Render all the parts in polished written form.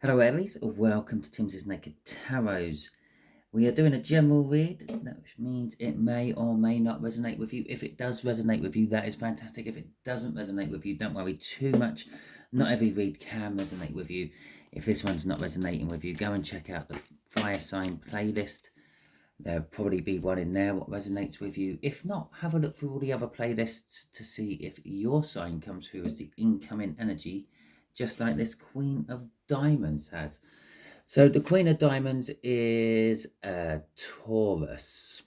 Hello Aries, welcome to Timsy Naked Tarot. We are doing a general read, which means it may or may not resonate with you. If it does resonate with you, that is fantastic. If it doesn't resonate with you, don't worry too much. Not every read can resonate with you. If this one's not resonating with you, go and check out the fire sign playlist. There'll probably be one in there what resonates with you. If not, have a look through all the other playlists to see if your sign comes through as the incoming energy, just like this Queen of Diamonds has. So the Queen of Diamonds is a Taurus.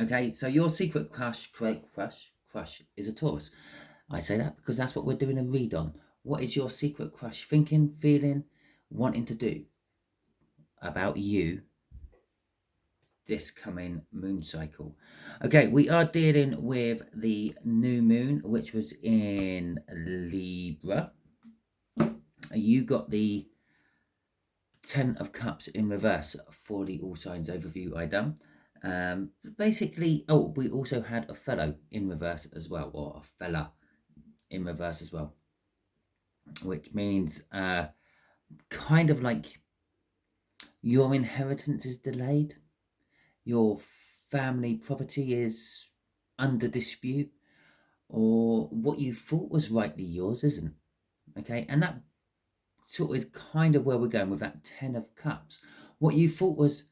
Okay, so your secret crush is a Taurus. I say that because that's what we're doing a read on. What is your secret crush thinking, feeling, wanting to do about you this coming moon cycle? Okay, we are dealing with the new moon, which was in Libra. You got the 10 of Cups in reverse for the all signs overview I done. Basically, we also had a fellow in reverse as well, or a fella in reverse as well, which means kind of like your inheritance is delayed, your family property is under dispute, or what you thought was rightly yours isn't. Okay, and that sort of is kind of where we're going with that 10 of Cups. What you thought was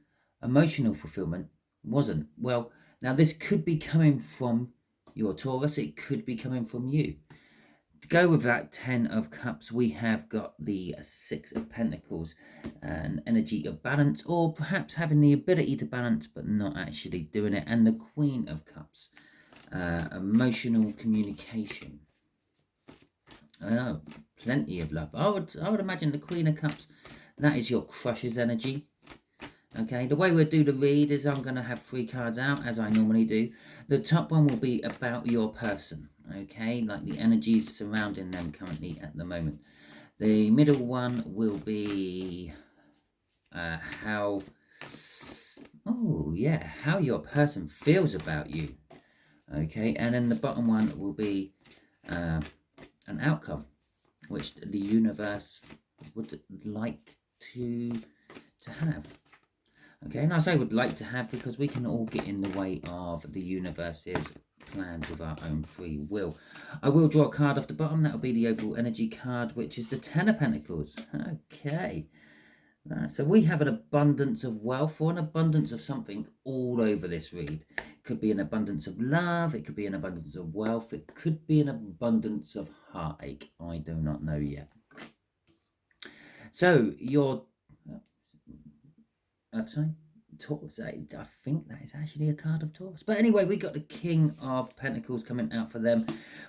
emotional fulfillment wasn't. Well, now this could be coming from your Taurus, it could be coming from you. To go with that 10 of Cups, we have got the 6 of Pentacles, an energy of balance, or perhaps having the ability to balance but not actually doing it, and the Queen of Cups, emotional communication. Oh, plenty of love. I would imagine the Queen of Cups, that is your crush's energy. Okay, the way we'll do the read is I'm going to have 3 cards out, as I normally do. The top one will be about your person, okay, like the energies surrounding them currently at the moment. The middle one will be how your person feels about you, okay, and then the bottom one will be an outcome which the universe would like to have. Okay, and I say would like to have because we can all get in the way of the universe's plans with our own free will. I will draw a card off the bottom. That will be the overall energy card, which is the 10 of Pentacles. Okay, so we have an abundance of wealth or an abundance of something all over this read. It could be an abundance of love. It could be an abundance of wealth. It could be an abundance of heartache. I do not know yet. So your sorry, Taurus. I think that is actually a card of Taurus. But anyway, we got the King of Pentacles coming out for them.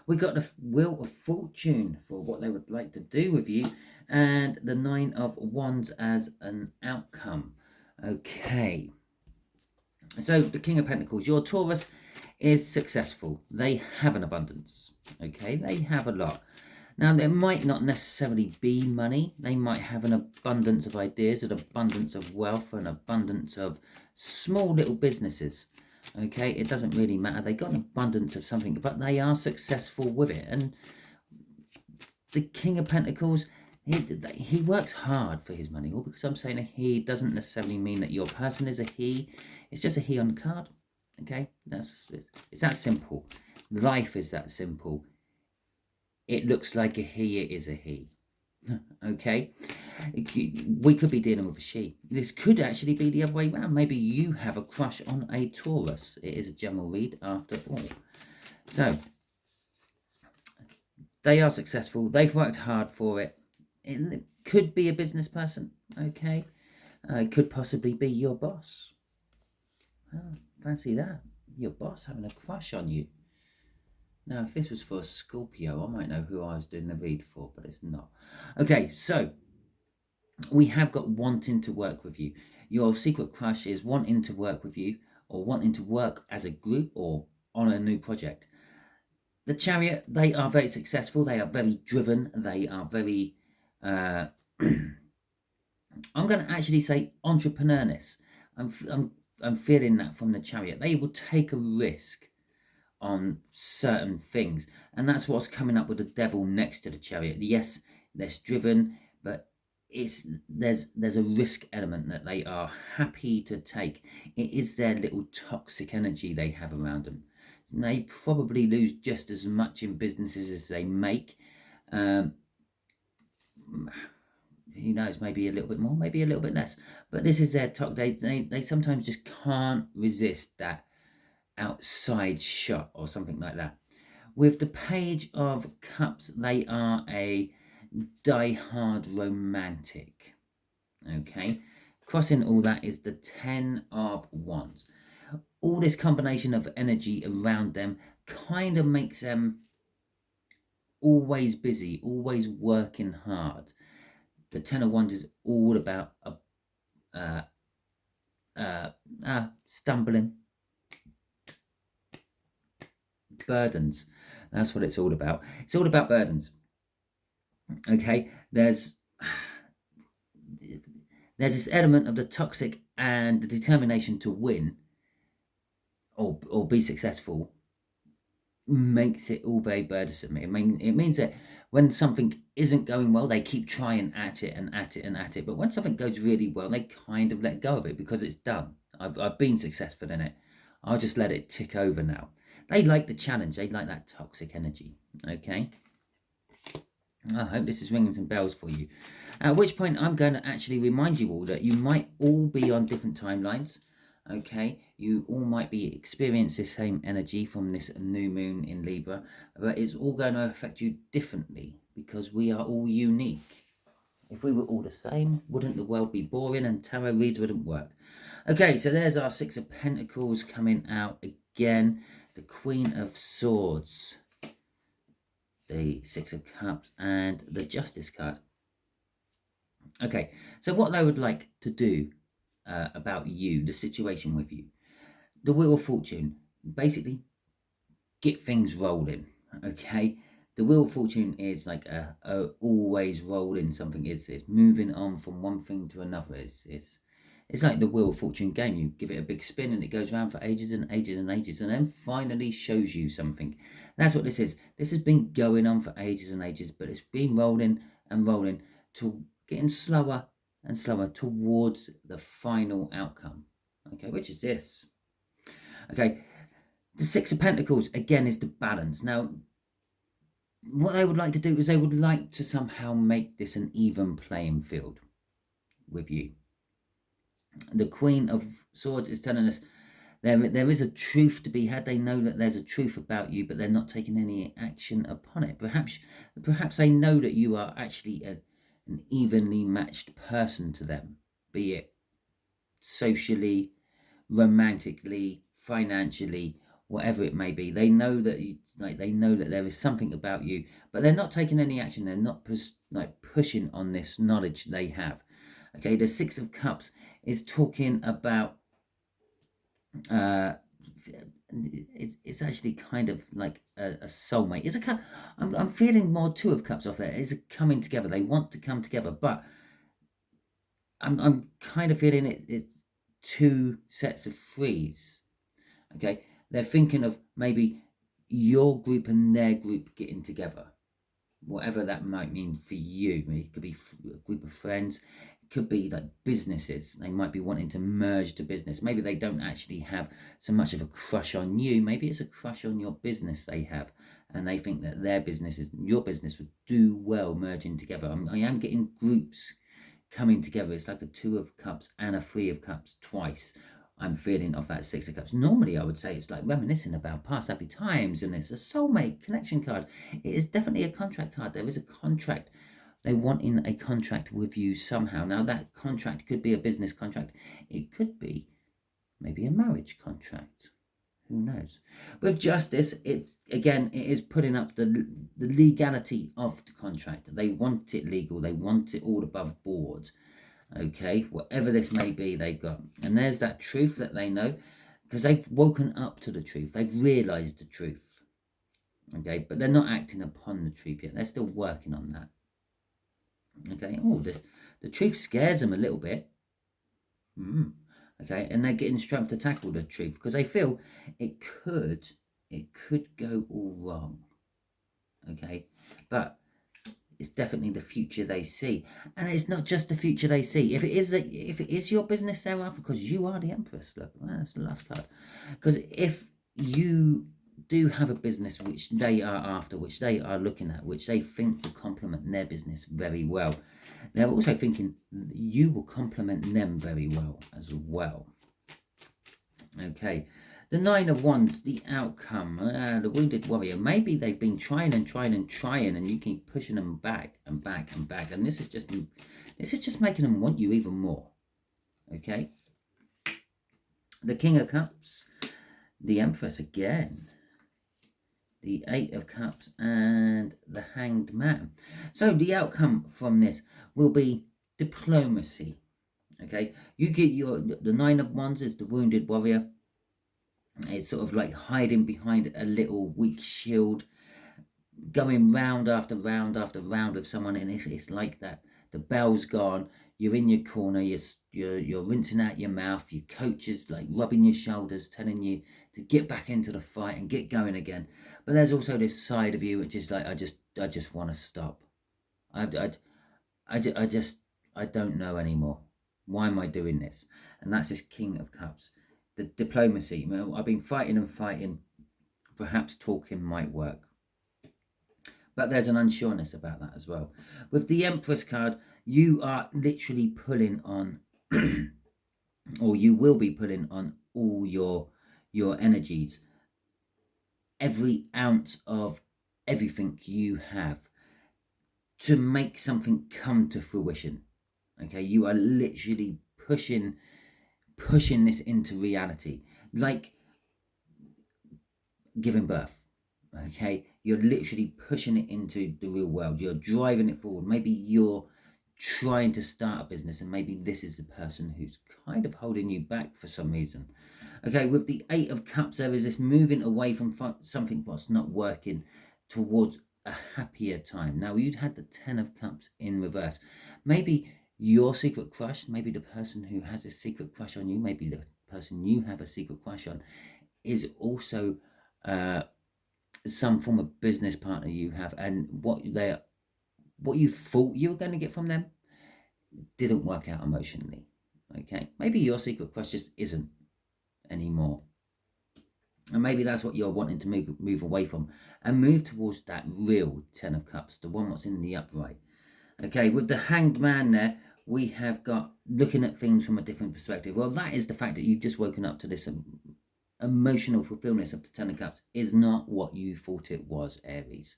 We got the Wheel of Fortune for what they would like to do with you. And the 9 of Wands as an outcome. Okay. So the King of Pentacles, your Taurus is successful. They have an abundance. Okay, they have a lot. Now, there might not necessarily be money. They might have an abundance of ideas, an abundance of wealth, an abundance of small little businesses. Okay, it doesn't really matter. They got an abundance of something, but they are successful with it. And the King of Pentacles, he works hard for his money. All because I'm saying a he doesn't necessarily mean that your person is a he. It's just a he on the card. Okay, it's that simple. Life is that simple. It looks like a he, it is a he. Okay, we could be dealing with a she. This could actually be the other way around. Maybe you have a crush on a Taurus. It is a general read after all. So they are successful. They've worked hard for it. It could be a business person. Okay, it could possibly be your boss. Oh, fancy that. Your boss having a crush on you. Now, if this was for a Scorpio, I might know who I was doing the read for, but it's not. Okay, so we have got wanting to work with you. Your secret crush is wanting to work with you or wanting to work as a group or on a new project. The Chariot, they are very successful. They are very driven. They are very, I'm going to actually say entrepreneurness. I'm feeling that from the Chariot. They will take a risk on certain things, and that's what's coming up with the Devil next to the Chariot. Yes, less driven, but there's a risk element that they are happy to take. It is their little toxic energy they have around them. They probably lose just as much in businesses as they make. Who knows, maybe a little bit more, maybe a little bit less. But this is their talk. They sometimes just can't resist that outside shot or something like that. With the Page of Cups, they are a die-hard romantic. Okay, crossing all that is the 10 of Wands. All this combination of energy around them kind of makes them always busy, always working hard. The 10 of Wands is all about stumbling, burdens. That's what it's all about. It's all about burdens. Okay, there's this element of the toxic and the determination to win or be successful makes it all very burdensome. It means that when something isn't going well, they keep trying at it and at it and at it. But when something goes really well, they kind of let go of it because it's done. I've been successful in it. I'll just let it tick over now. They like the challenge. They like that toxic energy. Okay. I hope this is ringing some bells for you. At which point I'm going to actually remind you all that you might all be on different timelines. Okay, you all might be experiencing the same energy from this new moon in Libra, but it's all going to affect you differently because we are all unique. If we were all the same, wouldn't the world be boring and tarot reads wouldn't work? Okay, so there's our Six of Pentacles coming out again. The Queen of Swords, the Six of Cups, and the Justice card. Okay, so what I would like to do about you, the situation with you, the Wheel of Fortune, basically get things rolling. Okay, the Wheel of Fortune is like a always rolling something. It's moving on from one thing to another. It's like the Wheel of Fortune game. You give it a big spin and it goes around for ages and ages and ages and then finally shows you something. That's what this is. This has been going on for ages and ages, but it's been rolling and rolling to getting slower and slower towards the final outcome. Okay, which is this. Okay, the Six of Pentacles, again, is the balance. Now, what they would like to do is they would like to somehow make this an even playing field with you. The Queen of Swords is telling us there is a truth to be had. They know that there's a truth about you, but they're not taking any action upon it. Perhaps they know that you are actually an evenly matched person to them, be it socially, romantically, financially, whatever it may be. They know that they know that there is something about you, but they're not taking any action. They're not pushing on this knowledge they have. Okay, the Six of Cups is talking about it's actually kind of like a soulmate. It's I'm feeling more Two of Cups off there. It's a coming together. They want to come together, but I'm kind of feeling it's two sets of threes. Okay, they're thinking of maybe your group and their group getting together, whatever that might mean for you. It could be a group of friends, it could be like businesses. They might be wanting to merge the business. Maybe they don't actually have so much of a crush on you. Maybe it's a crush on your business they have, and they think that your business would do well merging together. I am getting groups coming together. It's like a Two of Cups and a Three of Cups twice. I'm feeling of that Six of Cups. Normally, I would say it's like reminiscing about past happy times, and it's a soulmate connection card. It is definitely a contract card. There is a contract. They want in a contract with you somehow. Now, that contract could be a business contract. It could be maybe a marriage contract. Who knows? With Justice, it is putting up the legality of the contract. They want it legal. They want it all above board. Okay, whatever this may be, they've got. And there's that truth that they know, because they've woken up to the truth. They've realized the truth. Okay, but they're not acting upon the truth yet. They're still working on that. Okay, the truth scares them a little bit. Okay, and they're getting strength to tackle the truth because they feel it could go all wrong. Okay, but it's definitely the future they see. And it's not just the future they see. If it is your business there, Alpha, because you are the Empress. Look, that's the last card. Because if you do have a business which they are after, which they are looking at, which they think will complement their business very well, they're also thinking you will complement them very well as well. Okay, the Nine of Wands, the outcome, the Wounded Warrior. Maybe they've been trying and trying and trying, and you keep pushing them back and back and back, and this is just making them want you even more. Okay, the King of Cups, the Empress again, the Eight of Cups, and the Hanged Man. So the outcome from this will be diplomacy. Okay, you get the Nine of Wands is the Wounded Warrior. It's sort of like hiding behind a little weak shield, going round after round after round of someone, and it's like that. The bell's gone. You're in your corner. You're rinsing out your mouth. Your coach is like rubbing your shoulders, telling you to get back into the fight and get going again. But there's also this side of you which is like, I just want to stop. I don't know anymore. Why am I doing this? And that's this King of Cups. The diplomacy. I've been fighting and fighting. Perhaps talking might work. But there's an unsureness about that as well. With the Empress card, you are literally pulling on, or you will be pulling on all your energies. Every ounce of everything you have to make something come to fruition. Okay, you are literally pushing this into reality, like giving birth. Okay, you're literally pushing it into the real world. You're driving it forward. Maybe you're trying to start a business, and maybe this is the person who's kind of holding you back for some reason. Okay, with the Eight of Cups, there is this moving away from something that's not working towards a happier time. Now, you'd had the Ten of Cups in reverse. Maybe your secret crush, maybe the person who has a secret crush on you, maybe the person you have a secret crush on, is also some form of business partner you have, and what you thought you were going to get from them didn't work out emotionally. Okay, maybe your secret crush just isn't anymore, and maybe that's what you're wanting to move away from and move towards that real Ten of Cups, the one that's in the upright. Okay, with the Hanged Man there, we have got looking at things from a different perspective. Well, that is the fact that you've just woken up to this emotional fulfillment of the Ten of Cups is not what you thought it was, Aries.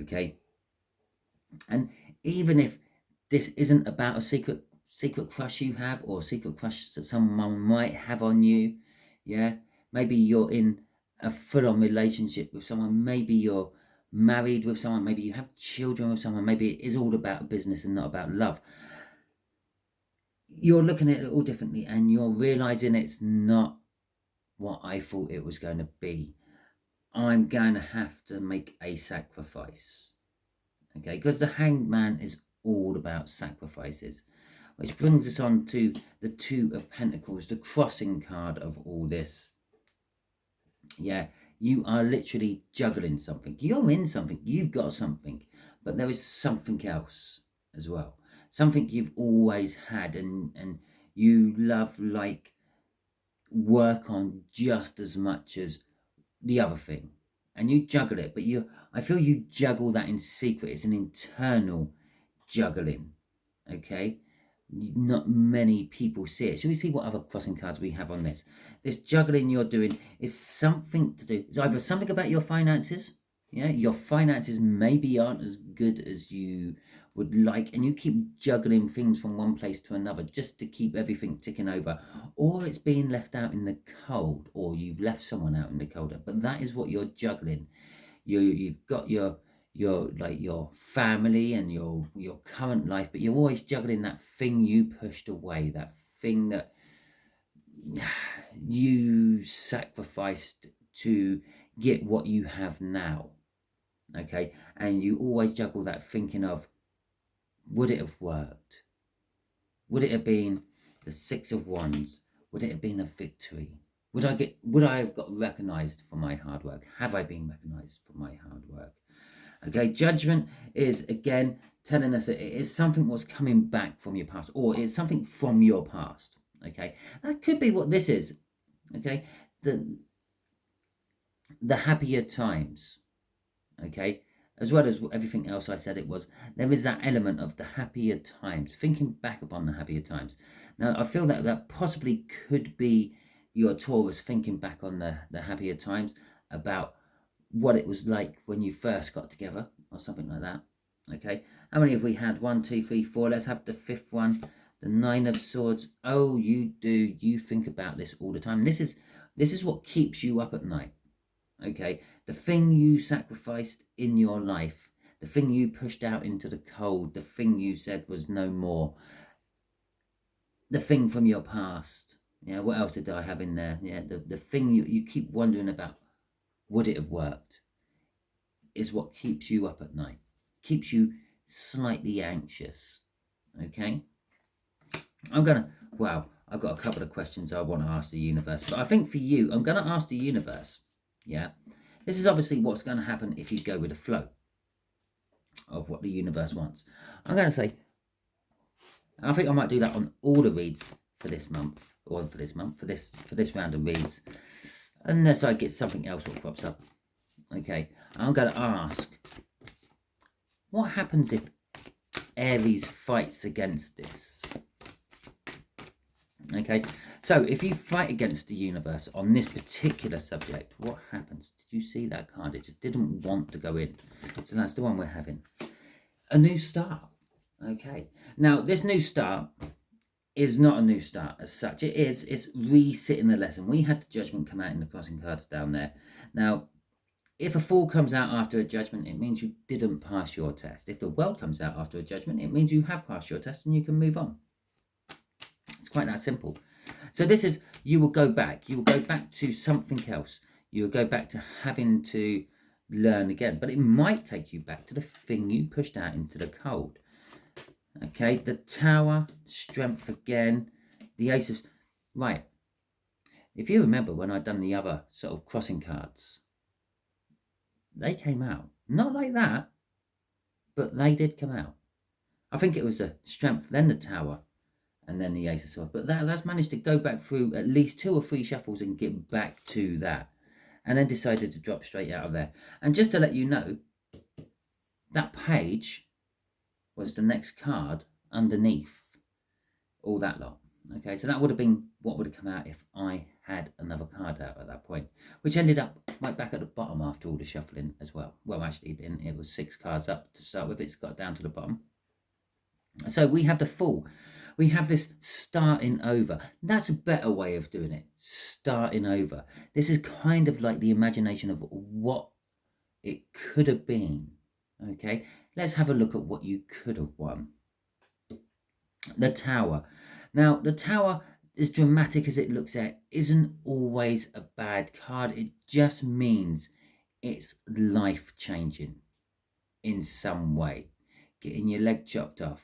Okay, and even if this isn't about a secret crush you have, or a secret crush that someone might have on you, yeah, maybe you're in a full-on relationship with someone, maybe you're married with someone, maybe you have children with someone, maybe it is all about business and not about love. You're looking at it all differently, and you're realizing it's not what I thought it was going to be. I'm going to have to make a sacrifice. Okay, because the Hanged Man is all about sacrifices, which brings us on to the Two of Pentacles, the crossing card of all this. Yeah, you are literally juggling something. You're in something, you've got something, but there is something else as well. Something you've always had and you love, like, work on just as much as the other thing. And you juggle it, but I feel you juggle that in secret. It's an internal juggling. Okay, not many people see it. Shall we see what other crossing cards we have on this? This juggling you're doing is something to do. It's either something about your finances. Yeah, your finances maybe aren't as good as you would like, and you keep juggling things from one place to another just to keep everything ticking over, or it's being left out in the cold, or you've left someone out in the cold. But that is what you're juggling. You've got your family and your current life, but you're always juggling that thing you pushed away, that thing that you sacrificed to get what you have now. Okay, and you always juggle that, thinking of, would it have worked? Would it have been the Six of Wands? Would it have been a victory? Would I have got recognized for my hard work? Have I been recognized for my hard work? Okay, Judgment is, again, telling us that it is something what's coming back from your past, or it's something from your past. Okay, that could be what this is. Okay, the happier times. Okay, as well as everything else I said it was, there is that element of the happier times, thinking back upon the happier times. Now, I feel that that possibly could be your Taurus thinking back on the happier times, about what it was like when you first got together, or something like that. Okay, how many have we had? 1, 2, 3, 4. Let's have the fifth one, the Nine of Swords. Oh, you do. You think about this all the time. This is what keeps you up at night. Okay, the thing you sacrificed in your life, the thing you pushed out into the cold, the thing you said was no more, the thing from your past. Yeah, what else did I have in there? Yeah, the thing you keep wondering about, would it have worked, is what keeps you up at night, keeps you slightly anxious. Okay, I've got a couple of questions I want to ask the universe, but I think for you, I'm going to ask the universe, yeah, this is obviously what's going to happen if you go with the flow of what the universe wants. I'm going to say, and I think I might do that on all the reads for this month, or for this round of reads, unless I get something else that crops up. Okay, I'm going to ask, what happens if Aries fights against this? Okay, so if you fight against the universe on this particular subject, what happens? Did you see that card? It just didn't want to go in. So that's the one we're having. A new start. Okay, now this new start is not a new start as such. It's resitting the lesson. We had the Judgment come out in the crossing cards down there. Now, if a Fool comes out after a Judgment, it means you didn't pass your test. If the World comes out after a Judgment, it means you have passed your test and you can move on. It's quite that simple. So this is, you will go back to something else. You will go back to having to learn again, but it might take you back to the thing you pushed out into the cold. Okay, the Tower, strength again, the Ace of... Right, if you remember when I'd done the other sort of crossing cards, they came out. Not like that, but they did come out. I think it was the strength, then the Tower, and then the Ace of Swords. But that's managed to go back through at least 2 or 3 shuffles and get back to that. And then decided to drop straight out of there. And just to let you know, that page was the next card underneath all that lot. Okay, so that would have been what would have come out if I had another card out at that point, which ended up right back at the bottom after all the shuffling as well. Well, actually, it didn't. It was 6 cards up to start with. It's got down to the bottom. So we have the Fool. We have this starting over. That's a better way of doing it. Starting over. This is kind of like the imagination of what it could have been. Okay, let's have a look at what you could have won. The Tower. Now, the Tower, as dramatic as it looks at, isn't always a bad card. It just means it's life-changing in some way. Getting your leg chopped off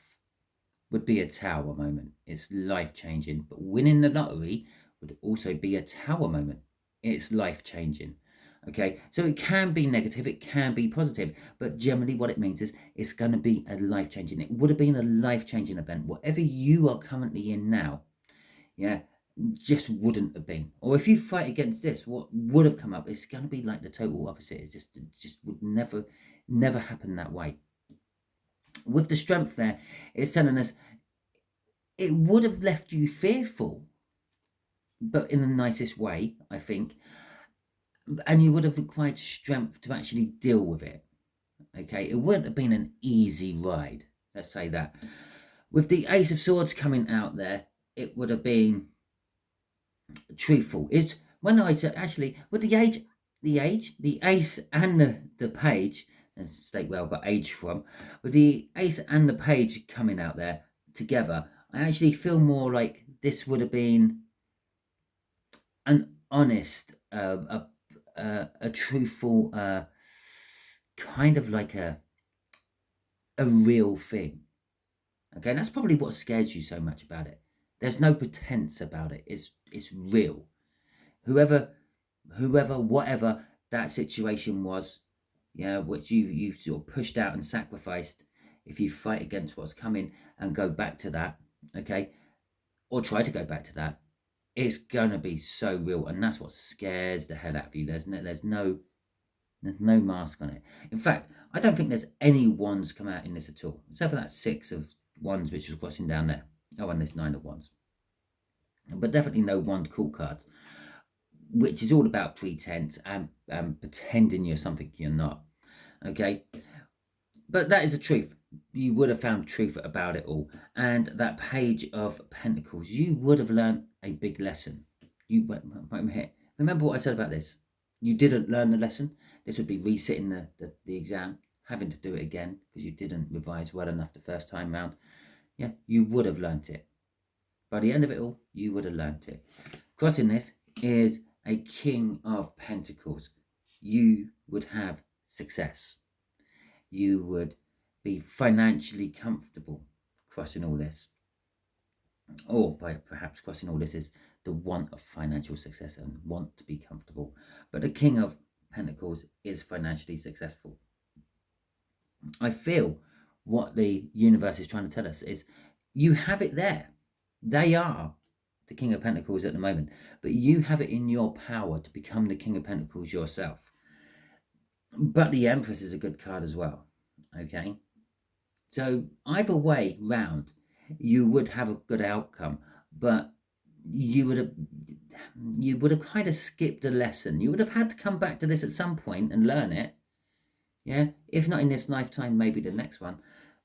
would be a Tower moment. It's life-changing. But winning the lottery would also be a Tower moment. It's life-changing. Okay, so it can be negative, it can be positive, but generally what it means is it's going to be a life-changing. It would have been a life-changing event. Whatever you are currently in now, yeah, just wouldn't have been. Or if you fight against this, what would have come up, it's going to be like the total opposite. It just would never happen that way. With the strength there, it's telling us it would have left you fearful, but in the nicest way, I think. And you would have required strength to actually deal with it. Okay, it wouldn't have been an easy ride, let's say that. With the Ace of Swords coming out there, it would have been truthful. It's when I said, actually, with the Ace and the Page, let's state where I got age from, with the Ace and the Page coming out there together, I actually feel more like this would have been an honest, a truthful, kind of like a real thing. Okay, and that's probably what scares you so much about it. There's no pretense about it. It's real. Whoever, whatever that situation was, yeah, which you sort of pushed out and sacrificed. If you fight against what's coming and go back to that, okay, or try to go back to that, it's gonna be so real, and that's what scares the hell out of you. There's no mask on it. In fact, I don't think there's any wands come out in this at all, except for that 6 of wands which was crossing down there. Oh, and there's 9 of wands, but definitely no wand court cards, which is all about pretense and pretending you're something you're not. Okay, but that is the truth. You would have found truth about it all. And that Page of Pentacles, you would have learned a big lesson. You remember what I said about this? You didn't learn the lesson. This would be resitting the exam, having to do it again because you didn't revise well enough the first time round. Yeah, you would have learnt it. By the end of it all, you would have learnt it. Crossing this is a King of Pentacles. You would have success. You would be financially comfortable crossing all this. Or by perhaps crossing all this is the want of financial success and want to be comfortable. But the King of Pentacles is financially successful. I feel what the universe is trying to tell us is you have it there. They are the King of Pentacles at the moment, but you have it in your power to become the King of Pentacles yourself. But the Empress is a good card as well, okay? So either way round, you would have a good outcome, but you would have kind of skipped a lesson. You would have had to come back to this at some point and learn it. Yeah, if not in this lifetime, maybe the next one.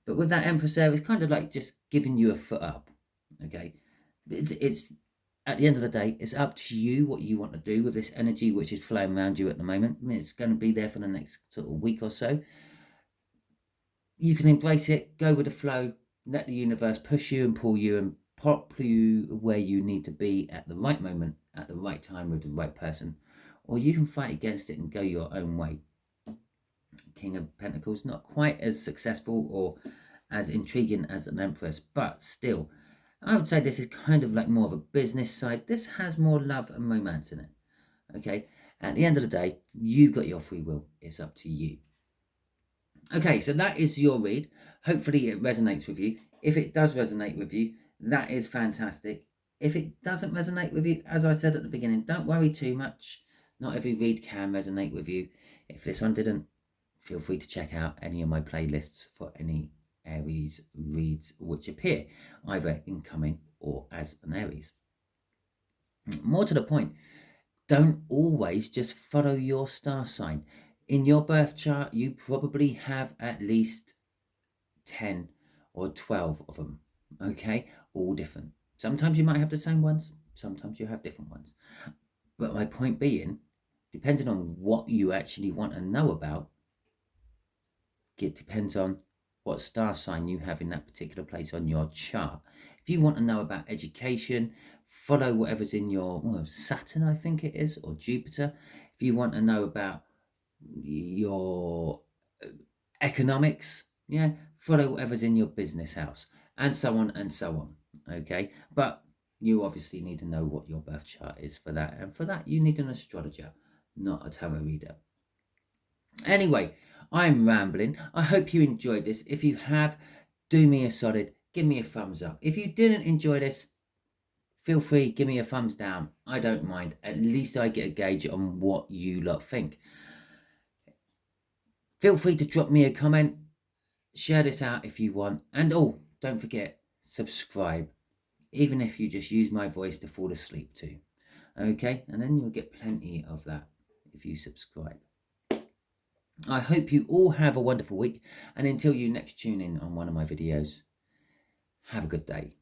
But with that Empress there, it's kind of like just giving you a foot up. Okay, it's at the end of the day, it's up to you what you want to do with this energy which is flowing around you at the moment. I mean, it's going to be there for the next sort of week or so. You can embrace it, go with the flow, let the universe push you and pull you and pop you where you need to be at the right moment, at the right time with the right person. Or you can fight against it and go your own way. King of Pentacles, not quite as successful or as intriguing as an Empress, but still, I would say this is kind of like more of a business side. This has more love and romance in it. Okay, at the end of the day, you've got your free will. It's up to you. Okay, so that is your read. Hopefully it resonates with you. If it does resonate with you, that is fantastic. If it doesn't resonate with you, as I said at the beginning, don't worry too much. Not every read can resonate with you. If this one didn't, feel free to check out any of my playlists for any Aries reads which appear either incoming or as an Aries. More to the point, don't always just follow your star sign. In your birth chart, you probably have at least 10 or 12 of them, okay? All different. Sometimes you might have the same ones, sometimes you have different ones. But my point being, depending on what you actually want to know about, it depends on what star sign you have in that particular place on your chart. If you want to know about education, follow whatever's in your Saturn, I think it is, or Jupiter. If you want to know about your economics, yeah, follow whatever's in your business house, and so on and so on. Okay, but you obviously need to know what your birth chart is for that, and for that you need an astrologer, not a tarot reader. Anyway, I'm rambling. I hope you enjoyed this. If you have, do me a solid, give me a thumbs up. If you didn't enjoy this, feel free, give me a thumbs down. I don't mind. At least I get a gauge on what you lot think. Feel free to drop me a comment. Share this out if you want. And don't forget, subscribe. Even if you just use my voice to fall asleep to. Okay? And then you'll get plenty of that if you subscribe. I hope you all have a wonderful week. And until you next tune in on one of my videos, have a good day.